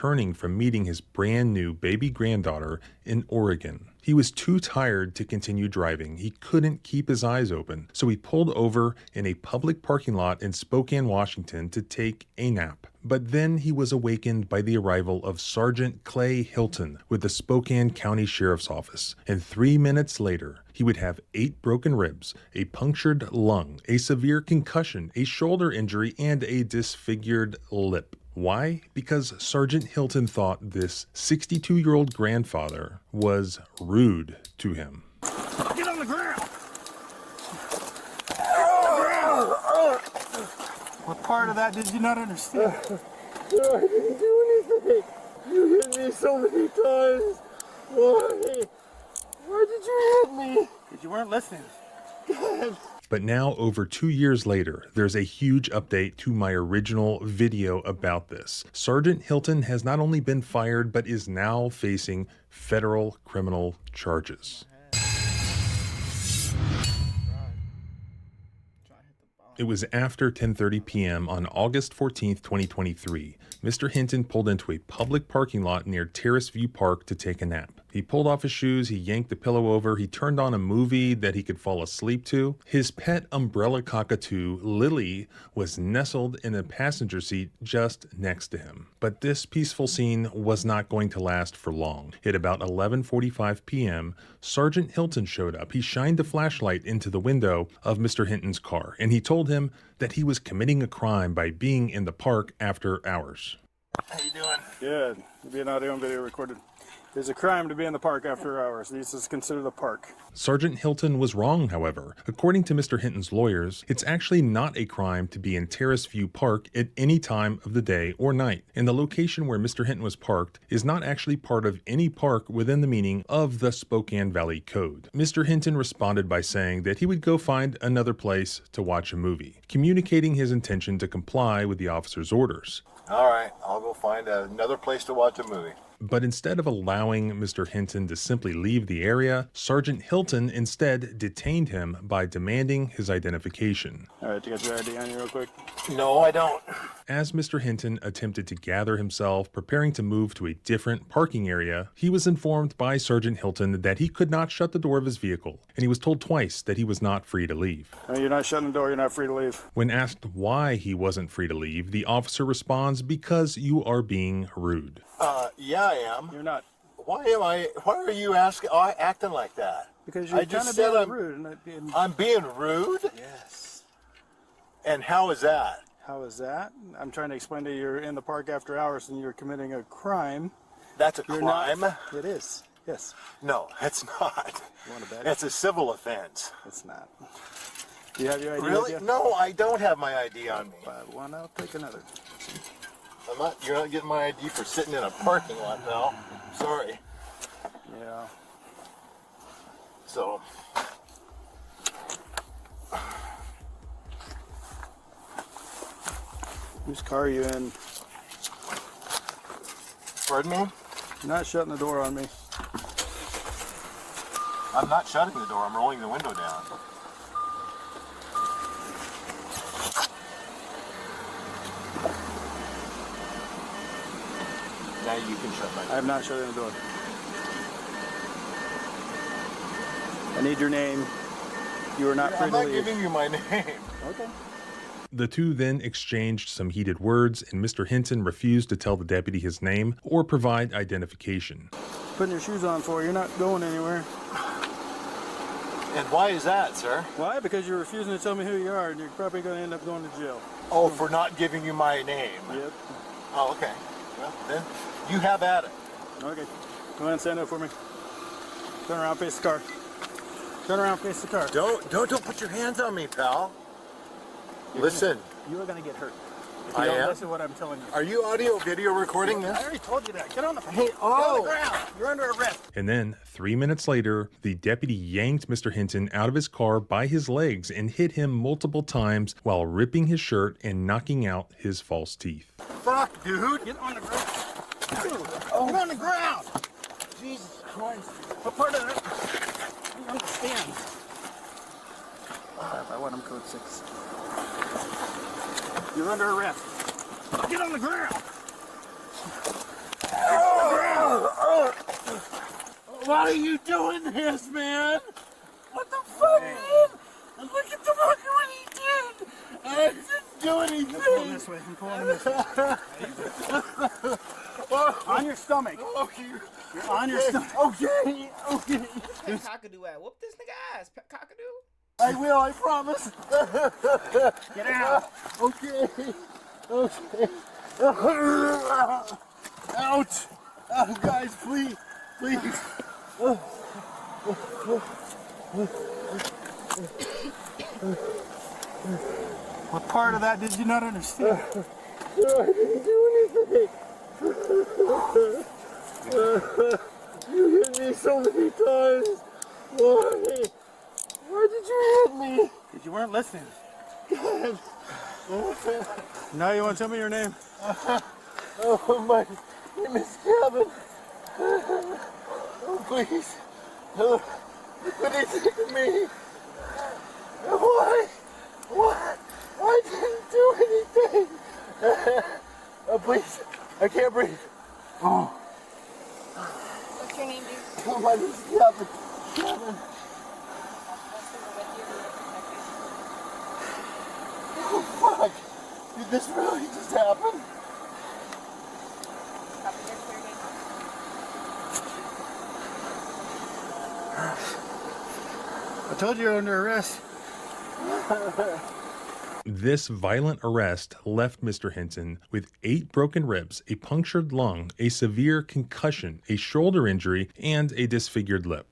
returning from meeting his brand new baby granddaughter in Oregon. He was too tired to continue driving. He couldn't keep his eyes open, so he pulled over in a public parking lot in Spokane, Washington to take a nap. But then he was awakened by the arrival of Sergeant Clay Hilton with the Spokane County Sheriff's Office. And 3 minutes later, he would have 8 broken ribs, a punctured lung, a severe concussion, a shoulder injury, and a disfigured lip. Why? Because Sergeant Hilton thought this 62-year-old grandfather was rude to him. Get on the ground! What part of that did you not understand? I didn't do anything. You hit me so many times. Why? Why did you hit me? Because you weren't listening. God. But now, over 2 years later, there's a huge update to my original video about this. Sergeant Hilton has not only been fired, but is now facing federal criminal charges. It was after 10:30 p.m. on August 14th, 2023. Mr. Hinton pulled into a public parking lot near Terrace View Park to take a nap. He pulled off his shoes, he yanked the pillow over, he turned on a movie that he could fall asleep to. His pet umbrella cockatoo, Lily, was nestled in the passenger seat just next to him. But this peaceful scene was not going to last for long. At about 11:45 p.m., Sergeant Hilton showed up. He shined a flashlight into the window of Mr. Hinton's car, and he told him that he was committing a crime by being in the park after hours. How you doing? Good. You're being audio and video recorded. It's a crime to be in the park after hours. This is considered a park. Sergeant Hilton was wrong, however. According to Mr. Hinton's lawyers, it's actually not a crime to be in Terrace View Park at any time of the day or night. And the location where Mr. Hinton was parked is not actually part of any park within the meaning of the Spokane Valley Code. Mr. Hinton responded by saying that he would go find another place to watch a movie, communicating his intention to comply with the officer's orders. All right, I'll go find another place to watch a movie. But instead of allowing Mr. Hinton to simply leave the area, Sergeant Hilton instead detained him by demanding his identification. All right, you got your ID on you real quick? No, I don't. As Mr. Hinton attempted to gather himself, preparing to move to a different parking area, he was informed by Sergeant Hilton that he could not shut the door of his vehicle, and he was told twice that he was not free to leave. No, you're not shutting the door, you're not free to leave. When asked why he wasn't free to leave, the officer responds, "Because you are being rude." Yeah, I am. You're not. Why are you acting like that? Because you're kind of being rude. And I'm being rude? Yes. And how is that? How is that? I'm trying to explain to you, you're in the park after hours and you're committing a crime. That's a You're crime? not. It is. Yes. No, it's not. You want to bet? It's a civil offense. It's not. Do you have your ID? Really? with you? No, I don't have my ID on me. Buy one, I'll take another. You're not getting my ID for sitting in a parking lot now. Sorry. Yeah. So. Whose car are you in? Pardon me? You're not shutting the door on me. I'm not shutting the door. I'm rolling the window down. Now you can shut my door. I am not shutting the door. I need your name. You are not free I'm to not leave. giving you my name. Okay. The two then exchanged some heated words, and Mr. Hinton refused to tell the deputy his name or provide identification. Putting your shoes on for, you're not going anywhere. And why is that, sir? Why? Because you're refusing to tell me who you are, and you're probably going to end up going to jail. Oh, for not giving you my name. Yep. Oh, okay. Well, then you have at it. Okay. Go ahead and stand up for me. Turn around, face the car. Turn around, face the car. Don't put your hands on me, pal. Listen. You are going to get hurt. If I you don't am? listen to what I'm telling you. Are you audio video recording this? I already told you that. Get on the, Hey, get on the ground. You're under arrest. And then, 3 minutes later, the deputy yanked Mr. Hinton out of his car by his legs and hit him multiple times while ripping his shirt and knocking out his false teeth. Fuck, dude. Get on the ground. Get on the ground. Jesus Christ. What part of that? I don't understand. I want him code 6. You're under arrest. Get on the ground. Why are you doing this, man? What the fuck, man? And look at the fucker what he did. I didn't do anything. I'm pulling this way. I'm pulling this way. On your stomach. Okay. You're on your stomach. Okay. Okay. Hey, Cockatoo at whoop this nigga ass, Cockatoo. I will, I promise. Get out. Okay. Okay. Ouch. Oh, guys, please. Please. What part of that did you not understand? I didn't do anything. You hit me so many times. Why? Why did you hit me? Because you weren't listening. God. Now you want to tell me your name? Oh, my name is Kevin. Oh, please. What did he think of me? Why? What? I didn't do anything. Please. I can't breathe. Oh. What's your name, dude? Oh, my name is Kevin. Kevin. Oh, fuck. Did this really just happen? I told you you're under arrest. This violent arrest left Mr. Hinton with 8 broken ribs, a punctured lung, a severe concussion, a shoulder injury, and a disfigured lip.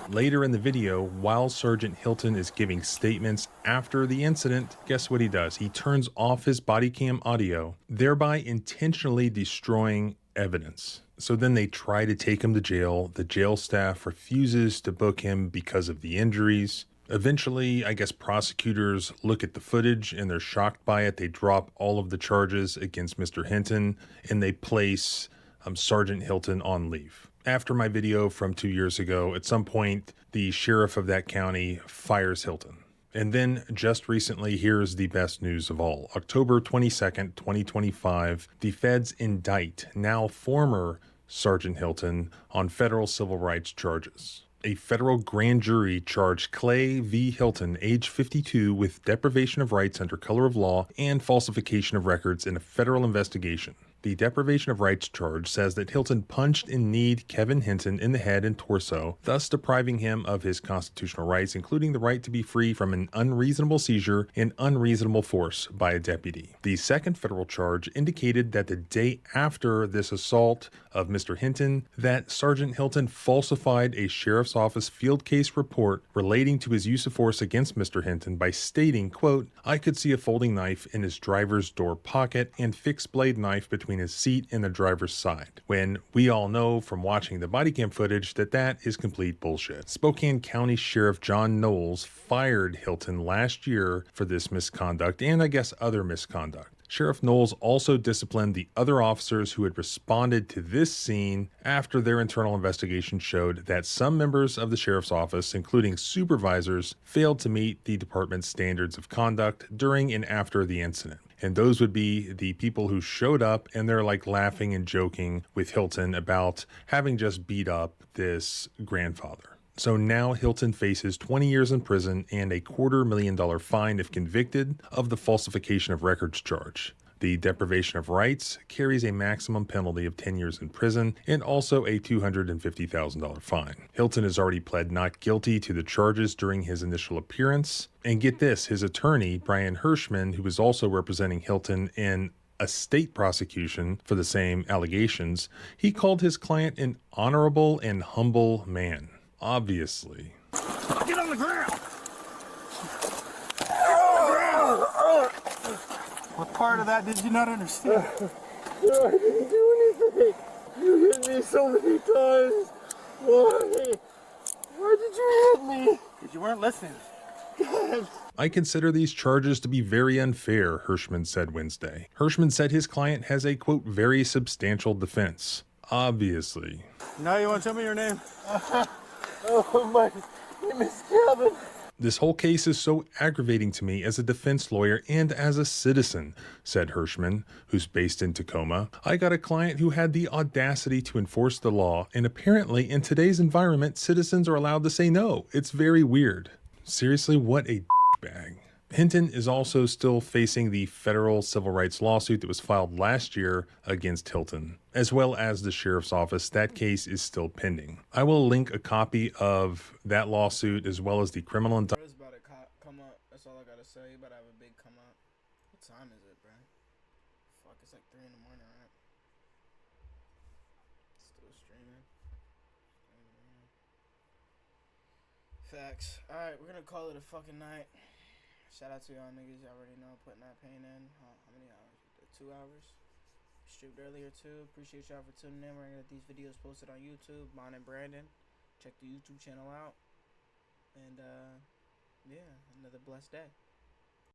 Later in the video, while Sergeant Hilton is giving statements after the incident, guess what he does? He turns off his body cam audio, thereby intentionally destroying evidence. So then they try to take him to jail. The jail staff refuses to book him because of the injuries. Eventually, I guess prosecutors look at the footage and they're shocked by it. They drop all of the charges against Mr. Hinton and they place Sergeant Hilton on leave. After my video from 2 years ago, at some point, the sheriff of that county fires Hilton. And then just recently, here's the best news of all. October 22nd, 2025, the feds indict now former Sergeant Hilton on federal civil rights charges. A federal grand jury charged Clay V. Hilton, age 52, with deprivation of rights under color of law and falsification of records in a federal investigation. The deprivation of rights charge says that Hilton punched and kneed Kevin Hinton in the head and torso, thus depriving him of his constitutional rights, including the right to be free from an unreasonable seizure and unreasonable force by a deputy. The second federal charge indicated that the day after this assault of Mr. Hinton, that Sergeant Hilton falsified a sheriff's office field case report relating to his use of force against Mr. Hinton by stating, quote, "I could see a folding knife in his driver's door pocket and fixed blade knife between his seat and the driver's side," when we all know from watching the body cam footage that that is complete bullshit. Spokane County Sheriff John Knowles fired Hilton last year for this misconduct and I guess other misconduct. Sheriff Knowles also disciplined the other officers who had responded to this scene after their internal investigation showed that some members of the sheriff's office, including supervisors, failed to meet the department's standards of conduct during and after the incident. And those would be the people who showed up and they're like laughing and joking with Hilton about having just beat up this grandfather. So now Hilton faces 20 years in prison and a $250,000 fine if convicted of the falsification of records charge. The deprivation of rights carries a maximum penalty of 10 years in prison and also a $250,000 fine. Hilton has already pled not guilty to the charges during his initial appearance. And get this, his attorney, Brian Hirschman, who was also representing Hilton in a state prosecution for the same allegations, he called his client an honorable and humble man. Obviously. Get on the ground! What part of that did you not understand? I didn't do anything. You hit me so many times. Why? Why did you hit me? Because you weren't listening. God. I consider these charges to be very unfair, Hirschman said Wednesday. Hirschman said his client has a, quote, very substantial defense. Obviously. Now you want to tell me your name? Oh, my name is Kevin. This whole case is so aggravating to me as a defense lawyer and as a citizen, said Hirschman, who's based in Tacoma. I got a client who had the audacity to enforce the law, and apparently in today's environment, citizens are allowed to say no. It's very weird. Seriously, what a bag. Hinton is also still facing the federal civil rights lawsuit that was filed last year against Hilton, as well as the sheriff's office. That case is still pending. I will link a copy of that lawsuit as well as the criminal indictment. Bro's about to come up. That's all I gotta say. You about to have a big come up. What time is it, bro? Fuck, it's like 3 in the morning, right? Still streaming. Facts. Alright, we're gonna call it a fucking night. Shout out to y'all niggas. Y'all already know putting that pain in. How many hours? 2 hours? Streamed earlier too. Appreciate y'all for tuning in. We're gonna get these videos posted on YouTube. Mine and Brandon. Check the YouTube channel out. And yeah, another blessed day.